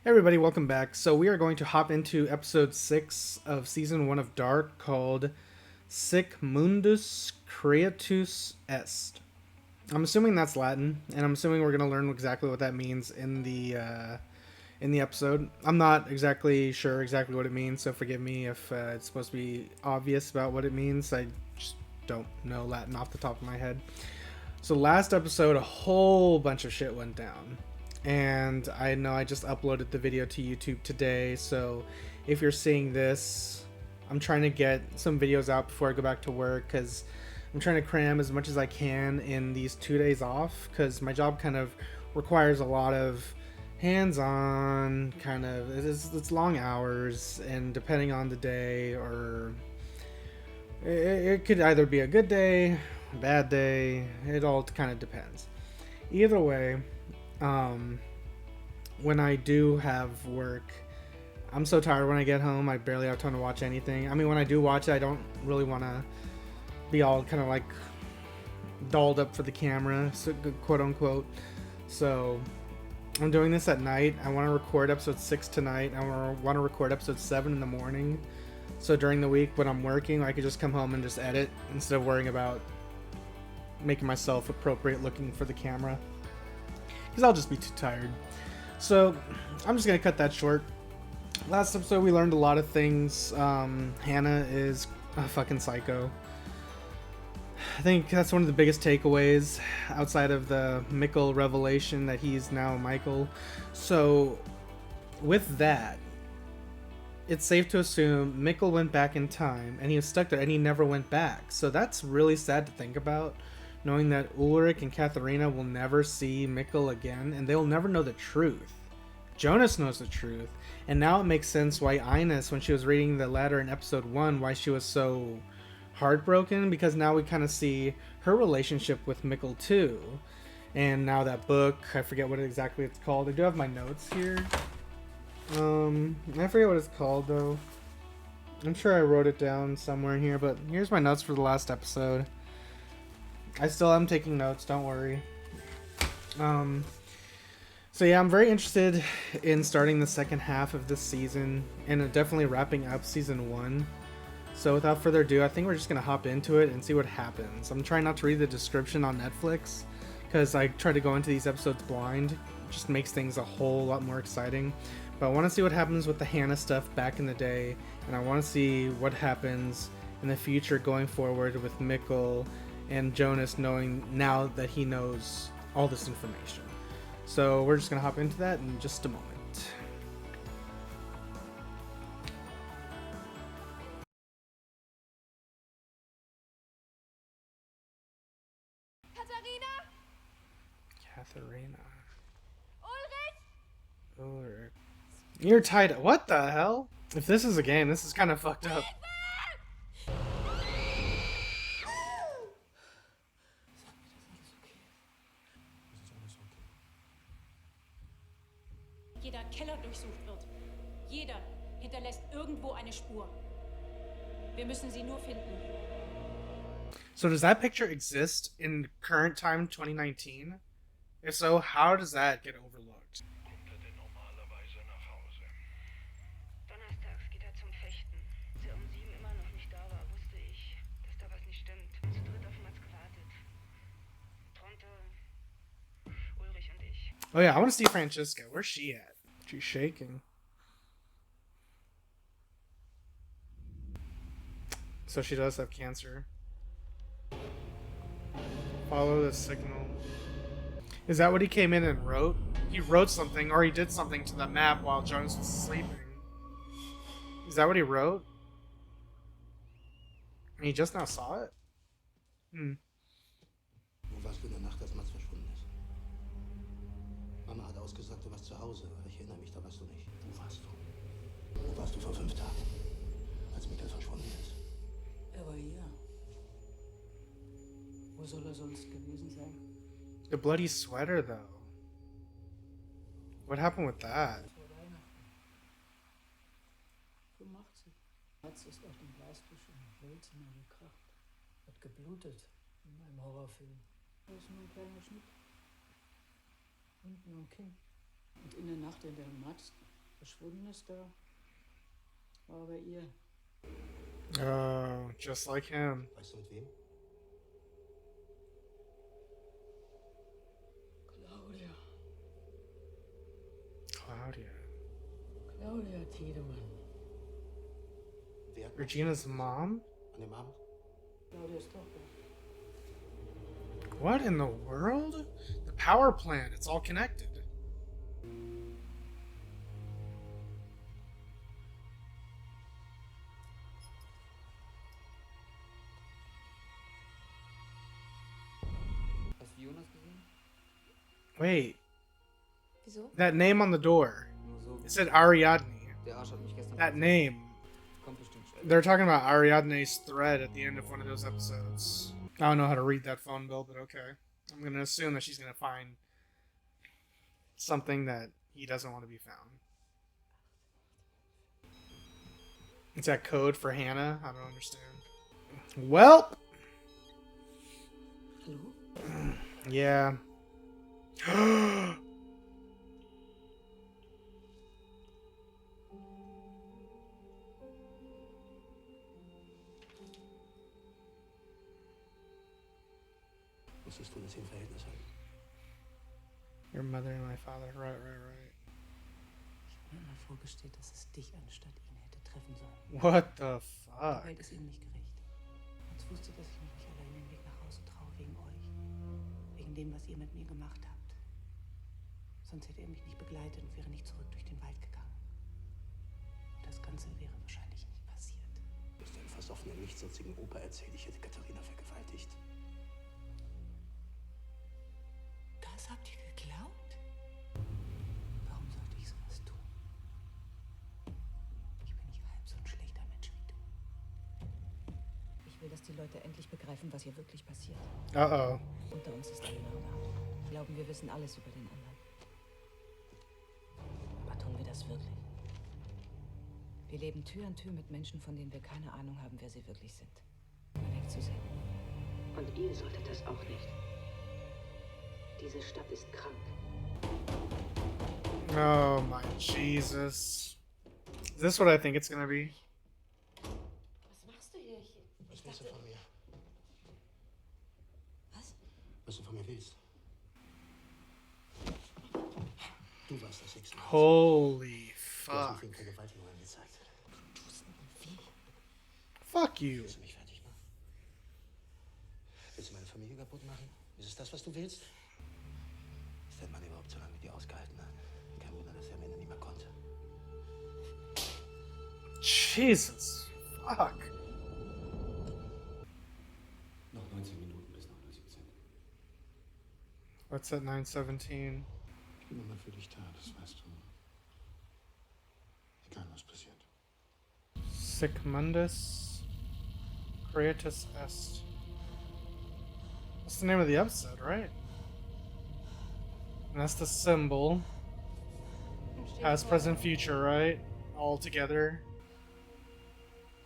Hey everybody, welcome back. So we are going to hop into episode 6 of season 1 of Dark called Sic Mundus Creatus Est. I'm assuming that's Latin, and I'm assuming we're going to learn exactly what that means in the episode. I'm not exactly sure exactly what it means, so forgive me if it's supposed to be obvious about what it means. I just don't know Latin off the top of my head. So last episode, a whole bunch of shit went down. And I know I just uploaded the video to YouTube today, so if you're seeing this, I'm trying to get some videos out before I go back to work, because I'm trying to cram as much as I can in these 2 days off, because my job kind of requires a lot of hands-on, it's long hours, and depending on the day, or it could either be a good day, a bad day, it all kind of depends. Either way, when I do have work, I'm so tired when I get home. I barely have time to watch anything. I mean, when I do watch it, I don't really want to be all kind of like dolled up for the camera, so, quote unquote. So I'm doing this at night. I want to record episode 6 tonight. I want to record episode 7 in the morning. So during the week when I'm working, I could just come home and just edit instead of worrying about making myself appropriate looking for the camera, because I'll just be too tired. So I'm just gonna cut that short. Last episode we learned a lot of things. Hannah is a fucking psycho. I think that's one of the biggest takeaways outside of the Mikkel revelation that he's now Michael. So with that, it's safe to assume Mikkel went back in time and he was stuck there and he never went back. So that's really sad to think about, knowing that Ulrich and Katharina will never see Mikkel again, and they'll never know the truth. Jonas knows the truth, and now it makes sense why Ines, when she was reading the letter in episode 1, why she was so heartbroken, because now we kind of see her relationship with Mikkel too. And now that book, I forget what exactly it's called. I do have my notes here. I forget what it's called though. I'm sure I wrote it down somewhere in here, but here's my notes for the last episode. I still am taking notes, don't worry. So yeah, I'm very interested in starting the second half of this season, and definitely wrapping up season 1. So without further ado, I think we're just going to hop into it and see what happens. I'm trying not to read the description on Netflix, because I try to go into these episodes blind. It just makes things a whole lot more exciting. But I want to see what happens with the Hannah stuff back in the day, and I want to see what happens in the future going forward with Mikkel and Jonas, knowing now that he knows all this information. So we're just going to hop into that in just a moment. Katharina. Ulrich. You're tied. What the hell? If this is a game, this is kind of fucked up. Jeder Keller durchsucht wird. Jeder hinterlässt irgendwo eine Spur. Wir müssen sie nur finden. So does that picture exist in current time 2019? If so, how does that get overlooked? Kommt er denn normalerweise nach Hause? Donnerstags geht er zum Fechten. Als er um 7 immer noch nicht da war, wusste ich, dass da was nicht stimmt. Zu dritt auf Mats gewartet. Tronte, Ulrich und ich. Oh yeah, I want to see Francesca. Where's she at? She's shaking. So she does have cancer. Follow the signal. Is that what he came in and wrote? He wrote something, or he did something to the map while Jonas was sleeping. Is that what he wrote? And he just now saw it? Wo warst du in der Nacht, als Mats verschwunden ist? Mama hat ausgesagt, du warst zu Hause, aber ich erinnere mich, da warst du nicht. Wo warst du? Wo warst du vor 5 Tagen, als Mikkel verschwunden ist? Er war hier. Wo soll er sonst gewesen sein? The bloody sweater, though. What happened with that? Vor Weihnachten. 85. Mats ist auf dem Glastisch im Wohnzimmer gekracht. Hat geblutet, wie in einem Horrorfilm. Da ist nur ein kleiner Schnitt. Unten am Kinn. Und in der Nacht, in der Mats Verschwunden ist da. War aber ihr. Oh, just like him. Weißt du mit wem? Claudia. Claudia. Claudia Tiedemann. Wer hat Regina's mom? an dem Abend? Claudias Tochter. What in the world? The power plant, it's all connected. Hast du Jonas gesehen? Wait, Wieso? that name on the door. Nur so. It said Ariadne. Der Arsch hat mich gestern. That name. Kommt bestimmt später. They're talking about Ariadne's thread at the end of one of those episodes. I don't know how to read that phone bill, but okay. I'm gonna assume that she's gonna find something that he doesn't want to be found. Is that code for Hannah? I don't understand. Well, Hallo? yeah. Wusstest du, dass sie ein Verhältnis hatten? Your mother and my father. Right. Ich habe mir immer vorgestellt, dass es dich anstatt ihn hätte treffen sollen. What the Die fuck? Welt ist ihm nicht gerecht. Jetzt wusste, dass ich mich nicht allein den Weg nach Hause traue wegen euch. Wegen dem, was ihr mit mir gemacht habt. Sonst hätte er mich nicht begleitet und wäre nicht zurück durch den Wald gegangen. Und das Ganze wäre wahrscheinlich nicht passiert. Du hast einem versoffenen, nichtsnutzigen Opa erzählt, ich hätte Katharina vergewaltigt. Das habt ihr geglaubt? Warum sollte ich sowas tun? Ich bin nicht halb so ein schlechter Mensch wie du. Ich will, dass die Leute endlich begreifen, was hier wirklich passiert. Uh-oh. Unter uns ist ein Mörder. Wir glauben, wir wissen alles über den anderen. Aber tun wir das wirklich? Wir leben Tür an Tür mit Menschen, von denen wir keine Ahnung haben, wer sie wirklich sind. Um wegzusehen. Und ihr solltet das auch nicht. Diese Stadt ist krank. Oh my Jesus. Is this what I think it's gonna be? Was machst du hier? Was willst du von mir? Was? Was du von mir willst? Du warst das Sechste. Holy Du hast fuck. mich wegen Vergewaltigung angezeigt. Fuck you. Willst du mich fertig machen? Willst du meine Familie kaputt machen? Ist es das, was du willst? Ist der Mann überhaupt so lange mit dir ausgehalten hat? Kein Wunder, dass er am Ende nicht mehr konnte. Jesus. Fuck. Noch 19 Minuten bis 99%. What's at 9:17? Ich bin immer für dich da, das weißt du. Egal was passiert. Sic Mundus. Creatus est. That's the name of the episode, right? And that's the symbol. Past, present, future, right? All together.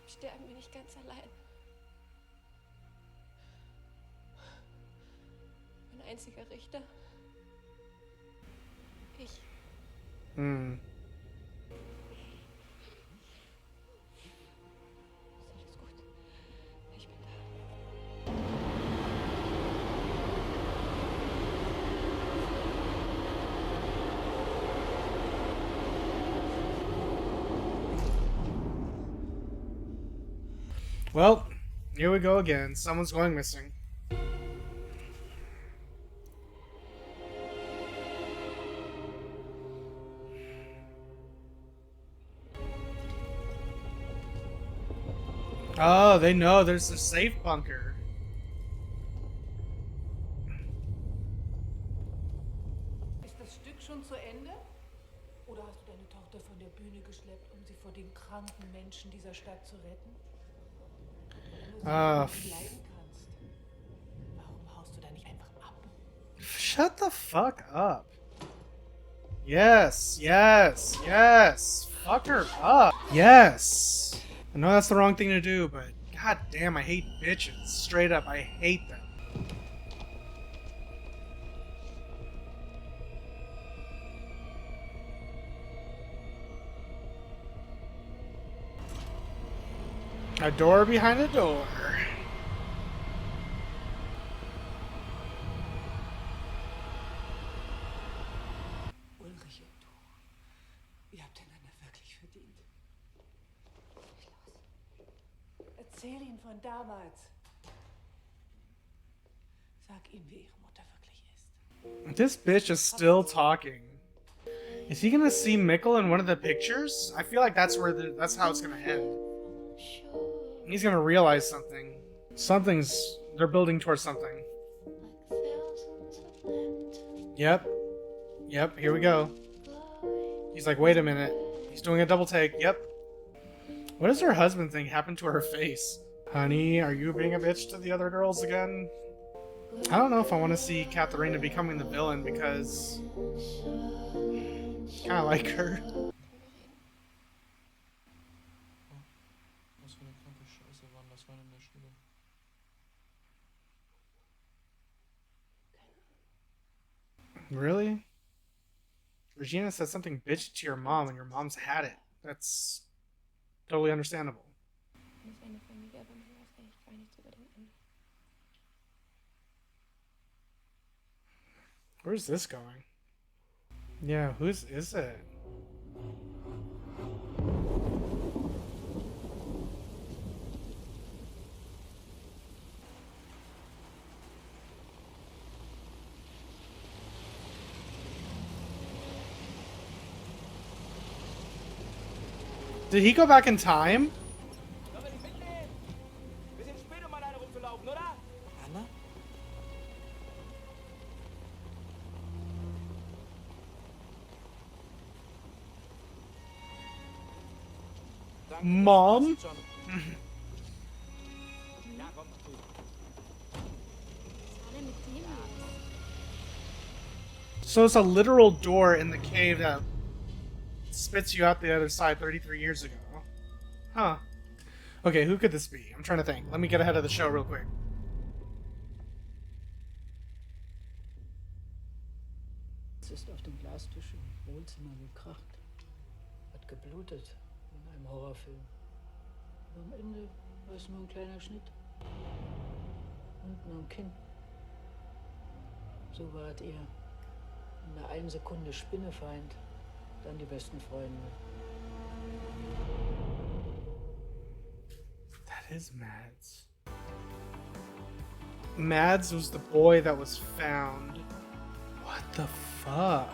Sterben wir nicht ganz allein. Mein einziger Richter. Ich. Hmm. Ist alles gut. Ich bin da. Well, here we go again. Someone's going missing. Oh, they know there's a safe bunker. Ist das Stück schon zu Ende? Oder hast du deine Tochter von der Bühne geschleppt, um sie vor den kranken Menschen dieser Stadt zu retten? Wenn du sie Ah, nicht leiden kannst, warum haust du da nicht einfach ab? Shut the fuck up. Yes, yes, yes. Fuck her up. Yes. I know that's the wrong thing to do, but god damn, I hate bitches. Straight up, I hate them. A door behind a door. Ulrich und du, ihr habt einander wirklich verdient. Erzähl ihm von damals. Sag ihm, wie ihre Mutter wirklich ist. This bitch is still talking. Is he gonna see Mikkel in one of the pictures? I feel like that's where that's how it's gonna end. He's gonna realize something. They're building towards something. Yep. Yep, here we go. He's like, wait a minute. He's doing a double take. Yep. What does her husband think happened to her face? Honey, are you being a bitch to the other girls again? I don't know if I want to see Katharina becoming the villain because kind of like her. Was für eine kranke Scheiße waren das in der Schule? Really? Regina said something bitchy to your mom and your mom's had it. That's totally understandable. Nicht eine Familie, aber man weiß eigentlich gar nichts über den anderen. Where's this going? Yeah, whose is it? Did he go back in time? Sollen wir dich mitnehmen? Wir sind spät, um alleine rumzulaufen, oder? Anna? Mom? Ja, komm, mach du. Was war denn mit dem los? So it's a literal door in the cave that spits you out the other side 33 years ago. Huh. Okay, who could this be? I'm trying to think. Let me get ahead of the show real quick. Es ist auf dem Glastisch im Wohnzimmer gekracht. Hat geblutet, wie in einem Horrorfilm. Aber am Ende war es nur ein kleiner Schnitt. Unten am Kinn. So wart ihr. In der einen Sekunde Spinnefeind, dann die besten Freunde. That is Mads. Mads was the boy that was found. What the fuck?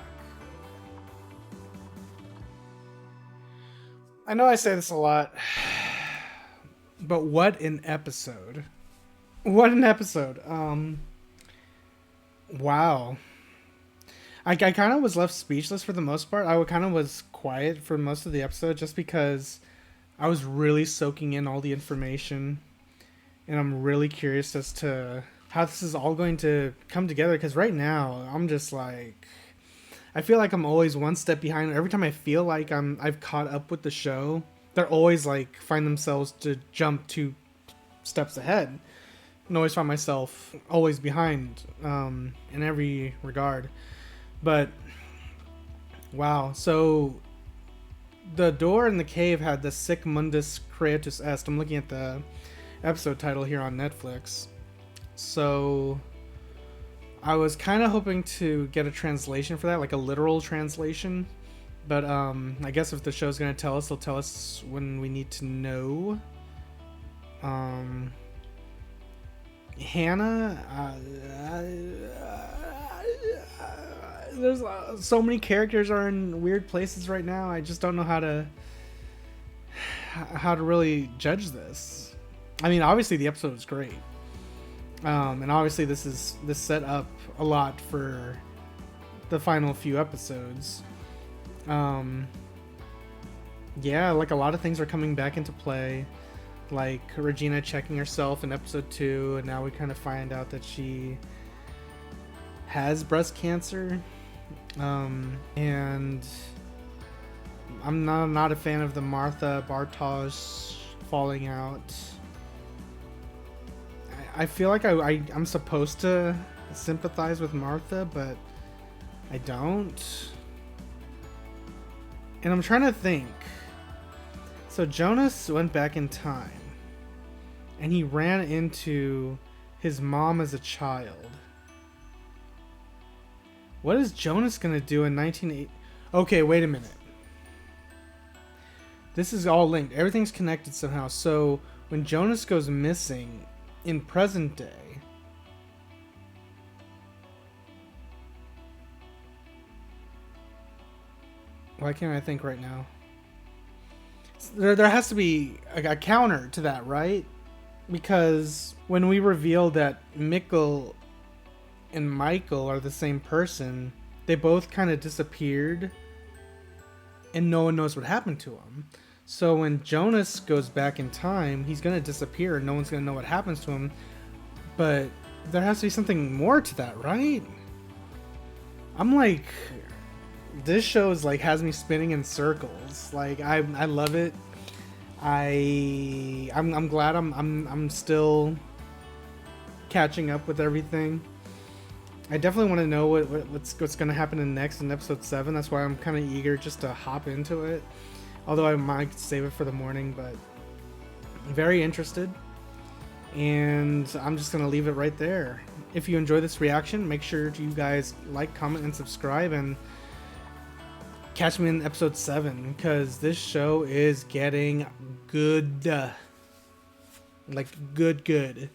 I know I say this a lot, but what an episode. What an episode. Wow. I kind of was left speechless for the most part. I kind of was quiet for most of the episode just because I was really soaking in all the information. And I'm really curious as to how this is all going to come together. Because right now, I'm just like... I feel like I'm always one step behind. Every time I feel like I've caught up with the show, they're always like find themselves to jump 2 steps ahead. And always find myself always behind in every regard. But wow, so the door in the cave had the sic Mundus Creatus est. I'm looking at the episode title here on Netflix. So I was kind of hoping to get a translation for that, like a literal translation. But I guess if the show's going to tell us, they'll tell us when we need to know. Hannah, there's so many characters are in weird places right now. I just don't know how to really judge this. I mean, obviously the episode was great, and obviously this set up a lot for the final few episodes. Yeah, like a lot of things are coming back into play, like Regina checking herself in episode 2, and now we kind of find out that she has breast cancer. And I'm not a fan of the Martha Bartosz falling out. I feel like I'm supposed to sympathize with Martha, but I don't. And I'm trying to think. So Jonas went back in time. and he ran into his mom as a child. What is Jonas gonna do in 1980? Okay, wait a minute. This is all linked. Everything's connected somehow. So when Jonas goes missing in present day, why can't I think right now? There has to be a counter to that, right? Because when we reveal that Mikkel and Michael are the same person, they both kind of disappeared and no one knows what happened to them. So when Jonas goes back in time, he's going to disappear and no one's going to know what happens to him. But there has to be something more to that, right? I'm like, this show is like has me spinning in circles. Like I love it. I'm glad I'm still catching up with everything. I definitely want to know what's going to happen in episode 7. That's why I'm kind of eager just to hop into it. Although I might save it for the morning, but I'm very interested. And I'm just going to leave it right there. If you enjoy this reaction, make sure you guys like, comment, and subscribe. And catch me in episode 7, because this show is getting good. Like, good.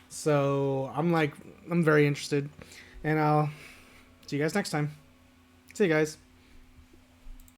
So, I'm very interested. And I'll see you guys next time. See you guys.